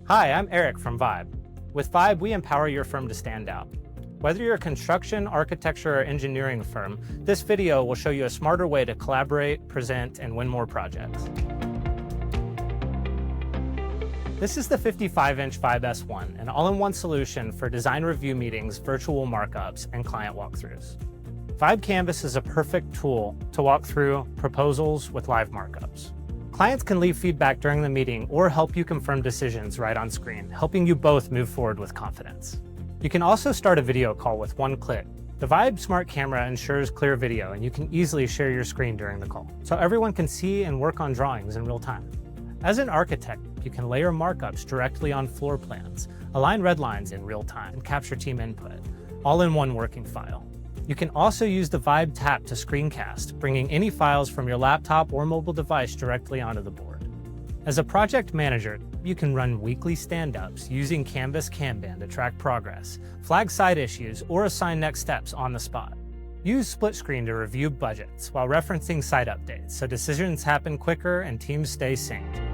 Hi, I'm Eric from Vibe. With Vibe, we empower your firm to stand out. Whether you're a construction, architecture, or engineering firm, this video will show you a smarter way to collaborate, present, and win more projects. This is the 55-inch Vibe S1, an all-in-one solution for design review meetings, virtual markups, and client walkthroughs. Vibe Canvas is a perfect tool to walk through proposals with live markups. Clients can leave feedback during the meeting or help you confirm decisions right on screen, helping you both move forward with confidence. You can also start a video call with one click. The Vibe Smart Camera ensures clear video, and you can easily share your screen during the call, so everyone can see and work on drawings in real time. As an architect, you can layer markups directly on floor plans, align red lines in real time, and capture team input, all in one working file. You can also use the Vibe Tap to screencast, bringing any files from your laptop or mobile device directly onto the board. As a project manager, you can run weekly stand-ups using Canvas Kanban to track progress, flag side issues, or assign next steps on the spot. Use split screen to review budgets while referencing site updates so decisions happen quicker and teams stay synced.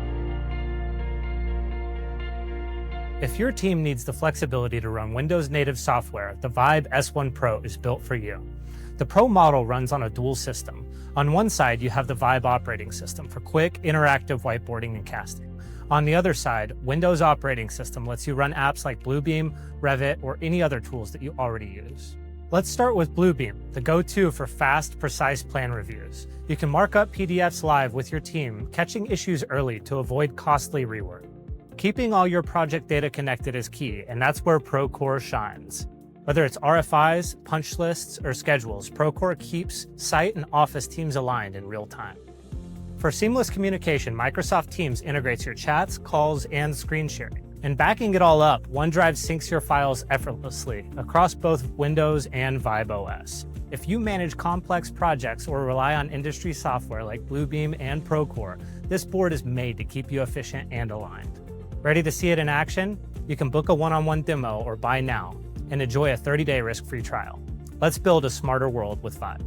If your team needs the flexibility to run Windows native software, the Vibe S1 Pro is built for you. The Pro model runs on a dual system. On one side, you have the Vibe operating system for quick, interactive whiteboarding and casting. On the other side, Windows operating system lets you run apps like Bluebeam, Revit, or any other tools that you already use. Let's start with Bluebeam, the go-to for fast, precise plan reviews. You can mark up PDFs live with your team, catching issues early to avoid costly rework. Keeping all your project data connected is key, and that's where Procore shines. Whether it's RFIs, punch lists, or schedules, Procore keeps site and office teams aligned in real time. For seamless communication, Microsoft Teams integrates your chats, calls, and screen sharing. And backing it all up, OneDrive syncs your files effortlessly across both Windows and Vibe OS. If you manage complex projects or rely on industry software like Bluebeam and Procore, this board is made to keep you efficient and aligned. Ready to see it in action? You can book a one-on-one demo or buy now and enjoy a 30-day risk-free trial. Let's build a smarter world with Vibe.